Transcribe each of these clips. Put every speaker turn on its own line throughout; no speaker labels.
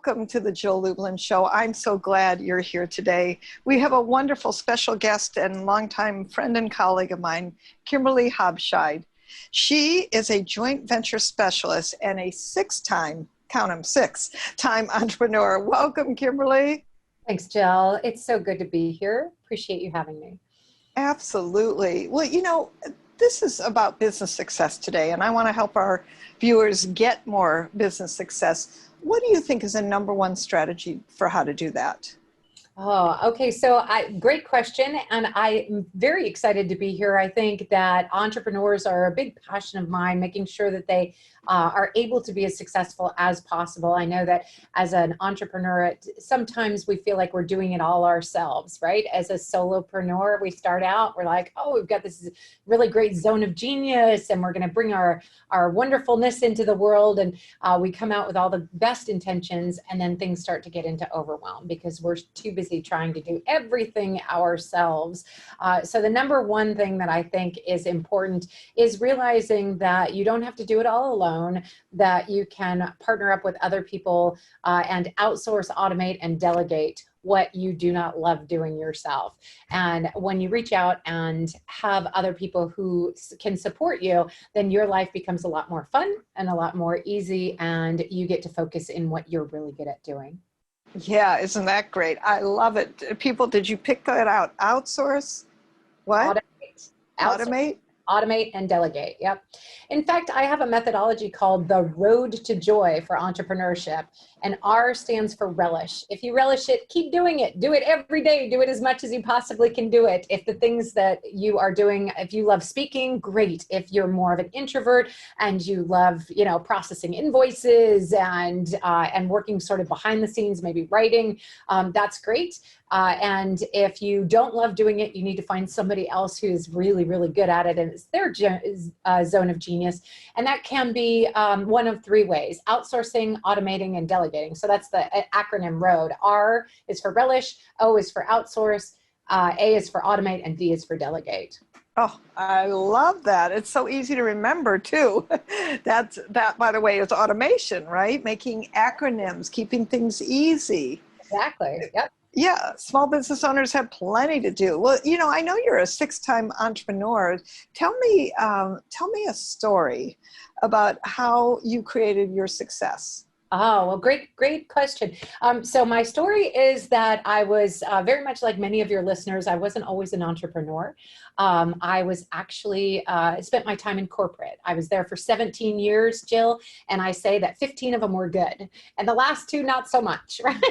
welcome to the Jill Lublin Show. I'm so glad you're here today. We have a wonderful special guest and longtime friend and colleague of mine, Kimberly Hobscheid. She is a joint venture specialist and a six-time entrepreneur. Welcome, Kimberly.
Thanks, Jill. It's so good to be here. Appreciate you having me.
Absolutely. Well, this is about business success today, and I want to help our viewers get more business success. What do you think is the number one strategy for how to do that?
Oh, okay. So great question. And I'm very excited to be here. I think that entrepreneurs are a big passion of mine, making sure that they are able to be as successful as possible. I know that as an entrepreneur, sometimes we feel like we're doing it all ourselves, right? As a solopreneur, we start out, we're like, oh, we've got this really great zone of genius and we're going to bring our wonderfulness into the world. And we come out with all the best intentions, and then things start to get into overwhelm because we're too busy trying to do everything ourselves. So the number one thing that I think is important is realizing that you don't have to do it all alone, that you can partner up with other people and outsource, automate, and delegate what you do not love doing yourself. And when you reach out and have other people who can support you, then your life becomes a lot more fun and a lot more easy, and you get to focus in what you're really good at doing.
Yeah, isn't that great? I love it. People, did you pick that out? Outsource? What? Automate?
Automate and delegate. Yep. In fact, I have a methodology called the Road to Joy for Entrepreneurship, and R stands for relish. If you relish it, keep doing it. Do it every day. Do it as much as you possibly can do it. If the things that you are doing, if you love speaking, great. If you're more of an introvert and you love, processing invoices and working sort of behind the scenes, maybe writing, that's great. And if you don't love doing it, you need to find somebody else who's really, really good at it, and it's their zone of genius. And that can be one of three ways: outsourcing, automating, and delegating. So that's the acronym ROAD. R is for relish, O is for outsource, A is for automate, and D is for delegate.
Oh, I love that. It's so easy to remember too. That, by the way, is automation, right? Making acronyms, keeping things easy.
Exactly. Yep.
Yeah, small business owners have plenty to do. Well, I know you're a six-time entrepreneur. Tell me a story about how you created your success.
Oh, well, great question. So my story is that I was very much like many of your listeners. I wasn't always an entrepreneur. I was actually spent my time in corporate. I was there for 17 years, Jill, and I say that 15 of them were good, and the last two, not so much, right?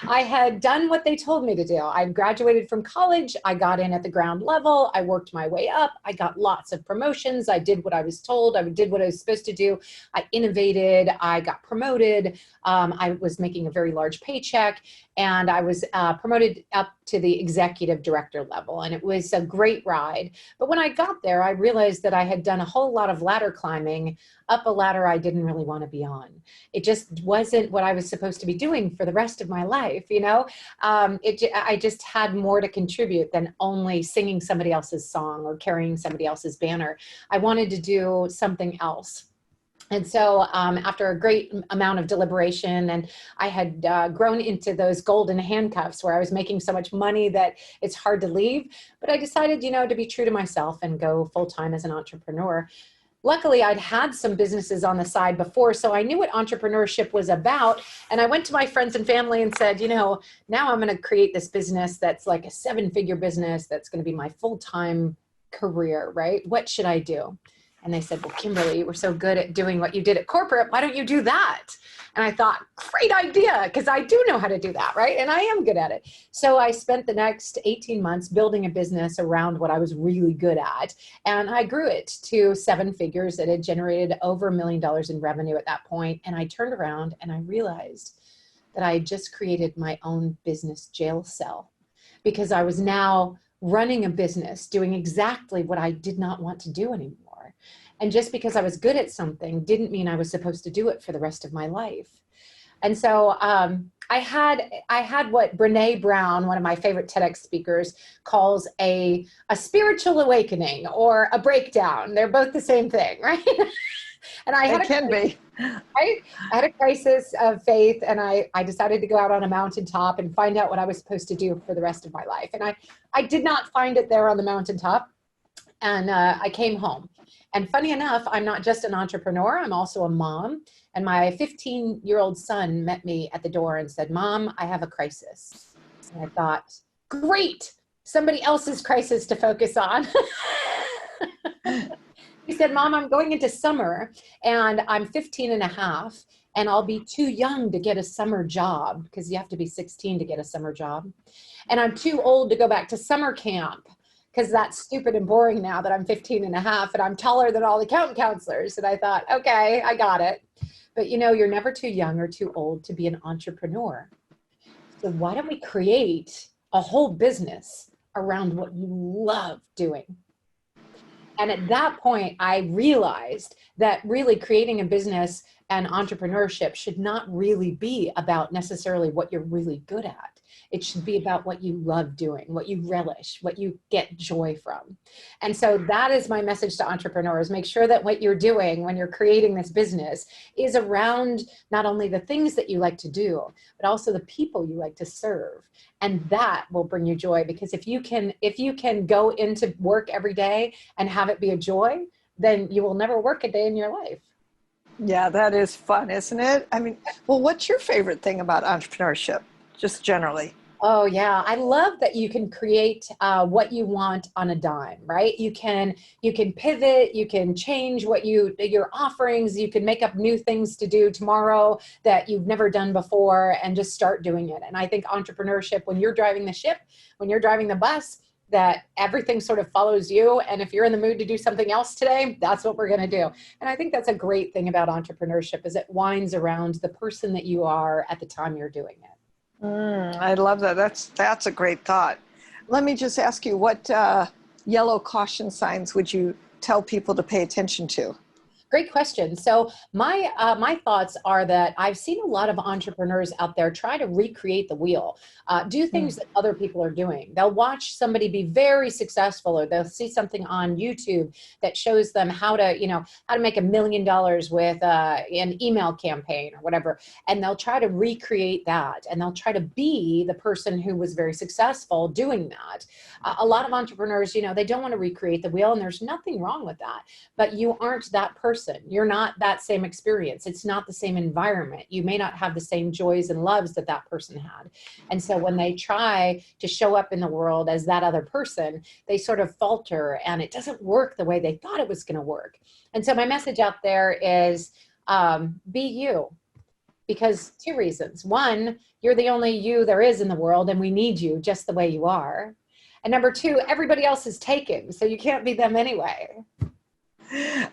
I had done what they told me to do. I graduated from college. I got in at the ground level. I worked my way up. I got lots of promotions. I did what I was told. I did what I was supposed to do. I innovated. I got promoted. I was making a very large paycheck, and I was promoted up to the executive director level. And it was a great ride. But when I got there, I realized that I had done a whole lot of ladder climbing up a ladder I didn't really want to be on. It just wasn't what I was supposed to be doing for the rest of my life. I just had more to contribute than only singing somebody else's song or carrying somebody else's banner. I wanted to do something else. And so after a great amount of deliberation, and I had grown into those golden handcuffs where I was making so much money that it's hard to leave, but I decided, to be true to myself and go full-time as an entrepreneur. Luckily, I'd had some businesses on the side before, so I knew what entrepreneurship was about. And I went to my friends and family and said, now I'm going to create this business that's like a 7-figure business that's going to be my full-time career, right? What should I do? And they said, well, Kimberly, you were so good at doing what you did at corporate. Why don't you do that? And I thought, great idea, because I do know how to do that, right? And I am good at it. So I spent the next 18 months building a business around what I was really good at. And I grew it to 7 figures. It had generated over $1 million in revenue at that point. And I turned around and I realized that I had just created my own business jail cell, because I was now running a business doing exactly what I did not want to do anymore. And just because I was good at something didn't mean I was supposed to do it for the rest of my life. And so I had what Brene Brown, one of my favorite TEDx speakers, calls a spiritual awakening or a breakdown. They're both the same thing, right? And I had
It can be.
I had a crisis of faith, and I decided to go out on a mountaintop and find out what I was supposed to do for the rest of my life. And I did not find it there on the mountaintop. And I came home. And funny enough, I'm not just an entrepreneur, I'm also a mom. And my 15-year-old son met me at the door and said, "Mom, I have a crisis." And I thought, great, somebody else's crisis to focus on. He said, "Mom, I'm going into summer and I'm 15 and a half and I'll be too young to get a summer job," because you have to be 16 to get a summer job. "And I'm too old to go back to summer camp because that's stupid and boring now that I'm 15 and a half and I'm taller than all the accountant counselors." And I thought, okay, I got it. But you're never too young or too old to be an entrepreneur. So why don't we create a whole business around what you love doing? And at that point, I realized that really creating a business and entrepreneurship should not really be about necessarily what you're really good at. It should be about what you love doing, what you relish, what you get joy from. And so that is my message to entrepreneurs. Make sure that what you're doing when you're creating this business is around not only the things that you like to do, but also the people you like to serve. And that will bring you joy, because if you can go into work every day and have it be a joy, then you will never work a day in your life.
Yeah, that is fun, isn't it? I mean, well, what's your favorite thing about entrepreneurship, just generally?
Oh yeah, I love that you can create what you want on a dime, right? You can pivot, you can change your offerings, you can make up new things to do tomorrow that you've never done before, and just start doing it. And I think entrepreneurship, when you're driving the ship, when you're driving the bus, that everything sort of follows you. And if you're in the mood to do something else today, that's what we're going to do. And I think that's a great thing about entrepreneurship, is it winds around the person that you are at the time you're doing it.
I love that. That's a great thought. Let me just ask you, what yellow caution signs would you tell people to pay attention to?
Great question. So my thoughts are that I've seen a lot of entrepreneurs out there try to recreate the wheel, do things that other people are doing. They'll watch somebody be very successful, or they'll see something on YouTube that shows them how to make $1 million with an email campaign or whatever, and they'll try to recreate that, and they'll try to be the person who was very successful doing that. A lot of entrepreneurs, they don't want to recreate the wheel, and there's nothing wrong with that. But you aren't that person. You're not that same experience. It's not the same environment. You may not have the same joys and loves that that person had. And so when they try to show up in the world as that other person, they sort of falter, and it doesn't work the way they thought it was going to work. And so my message out there is be you. Because 2 reasons. 1, you're the only you there is in the world, and we need you just the way you are. And number 2, everybody else is taken, so you can't be them anyway.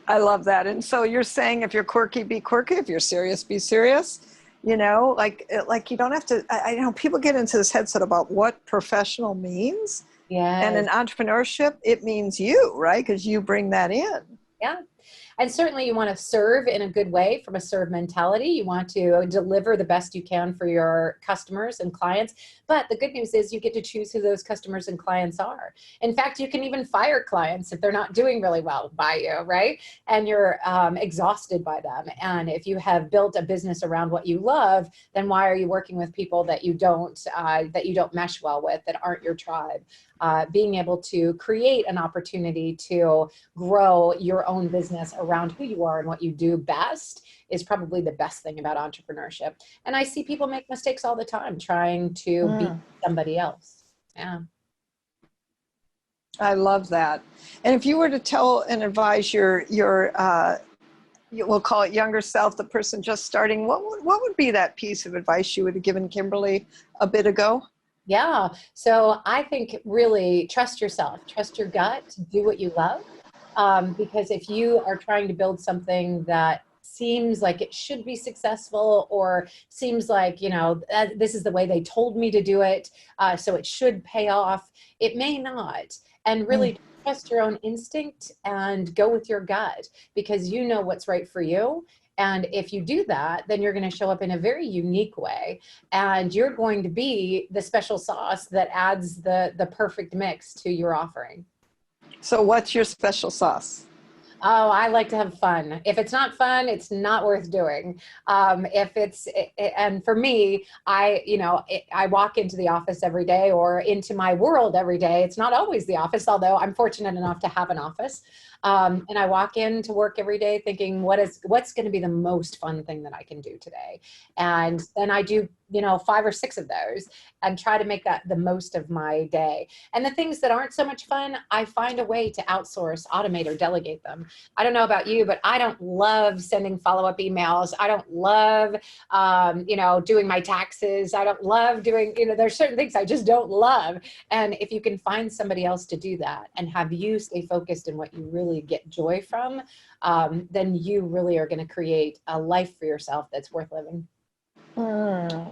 I love that. And so you're saying, if you're quirky, be quirky. If you're serious, be serious. Like you don't have to. I know people get into this headset about what professional means.
Yeah.
And in entrepreneurship, it means you, right? Because you bring that in.
Yeah. And certainly you want to serve in a good way, from a serve mentality. You want to deliver the best you can for your customers and clients. But the good news is you get to choose who those customers and clients are. In fact, you can even fire clients if they're not doing really well by you, right? And you're exhausted by them. And if you have built a business around what you love, then why are you working with people that you don't mesh well with, that aren't your tribe? Being able to create an opportunity to grow your own business around who you are and what you do best is probably the best thing about entrepreneurship. And I see people make mistakes all the time trying to be somebody else. Yeah.
I love that. And if you were to tell and advise your we'll call it younger self, the person just starting, what would be that piece of advice you would have given Kimberly a bit ago?
Yeah. So I think really trust yourself, trust your gut, do what you love. Because if you are trying to build something that seems like it should be successful, or seems like, this is the way they told me to do it, so it should pay off, it may not. And really trust your own instinct and go with your gut, because you know what's right for you. And if you do that, then you're going to show up in a very unique way, and you're going to be the special sauce that adds the perfect mix to your offering.
So what's your special sauce?
Oh, I like to have fun. If it's not fun, it's not worth doing. And for me, I walk into the office every day or into my world every day. It's not always the office, although I'm fortunate enough to have an office. And I walk into work every day thinking, what's going to be the most fun thing that I can do today? And then I do, 5 or 6 of those and try to make that the most of my day. And the things that aren't so much fun, I find a way to outsource, automate, or delegate them. I don't know about you, but I don't love sending follow-up emails. I don't love, doing my taxes. I don't love doing, there's certain things I just don't love. And if you can find somebody else to do that and have you stay focused in what you really get joy from, then you really are going to create a life for yourself that's worth living.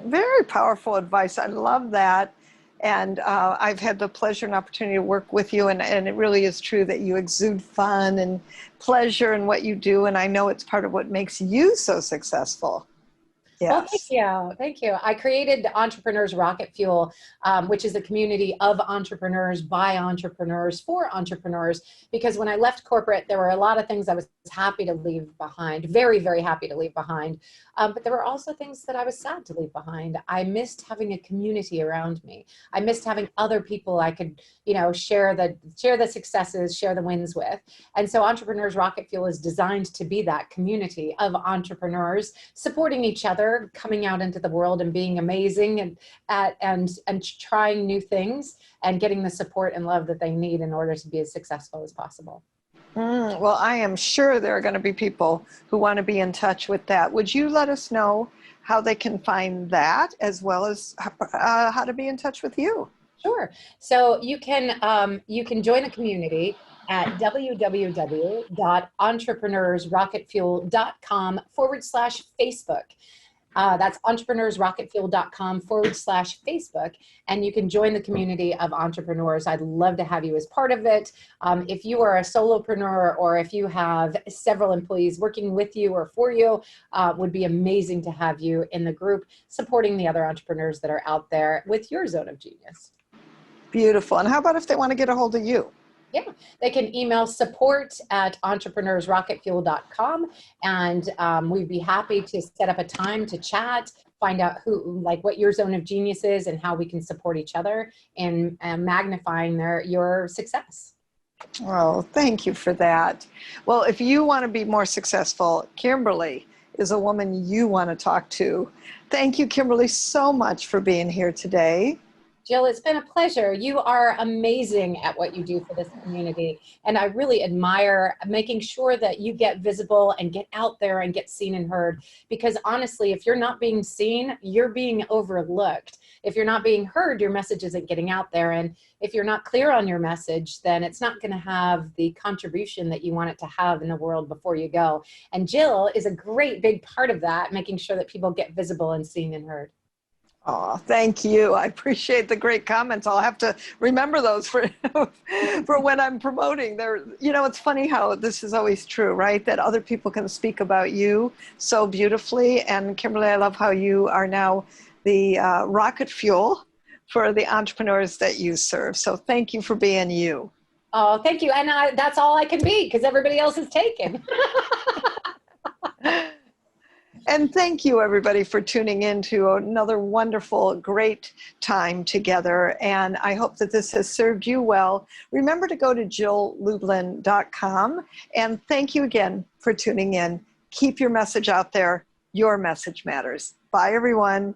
Very powerful advice. I love that. And I've had the pleasure and opportunity to work with you. And it really is true that you exude fun and pleasure in what you do. And I know it's part of what makes you so successful. Yes.
Well, thank you. Thank you. I created Entrepreneurs Rocket Fuel, which is a community of entrepreneurs by entrepreneurs for entrepreneurs, because when I left corporate, there were a lot of things I was happy to leave behind, very, very happy to leave behind. But there were also things that I was sad to leave behind. I missed having a community around me. I missed having other people I could, share the successes, share the wins with. And so Entrepreneurs Rocket Fuel is designed to be that community of entrepreneurs supporting each other, coming out into the world and being amazing and trying new things and getting the support and love that they need in order to be as successful as possible.
Well, I am sure there are going to be people who want to be in touch with that. Would you let us know how they can find that, as well as how to be in touch with you?
Sure. So you can join the community at www.entrepreneursrocketfuel.com/Facebook. That's entrepreneursrocketfuel.com/Facebook. And you can join the community of entrepreneurs. I'd love to have you as part of it. If you are a solopreneur or if you have several employees working with you or for you, would be amazing to have you in the group supporting the other entrepreneurs that are out there with your zone of genius.
Beautiful. And how about if they want to get a hold of you?
Yeah, they can email support@entrepreneursrocketfuel.com, and we'd be happy to set up a time to chat, find out what your zone of genius is and how we can support each other in magnifying your success.
Oh, thank you for that. Well, if you want to be more successful, Kimberly is a woman you want to talk to. Thank you, Kimberly, so much for being here today.
Jill, it's been a pleasure. You are amazing at what you do for this community. And I really admire making sure that you get visible and get out there and get seen and heard. Because honestly, if you're not being seen, you're being overlooked. If you're not being heard, your message isn't getting out there. And if you're not clear on your message, then it's not going to have the contribution that you want it to have in the world before you go. And Jill is a great big part of that, making sure that people get visible and seen and heard.
Oh, thank you. I appreciate the great comments. I'll have to remember those for when I'm promoting. It's funny how this is always true, right? That other people can speak about you so beautifully. And Kimberly, I love how you are now the rocket fuel for the entrepreneurs that you serve. So thank you for being you.
Oh, thank you. And that's all I can be because everybody else is taken.
And thank you, everybody, for tuning in to another wonderful, great time together. And I hope that this has served you well. Remember to go to JillLublin.com. And thank you again for tuning in. Keep your message out there. Your message matters. Bye, everyone.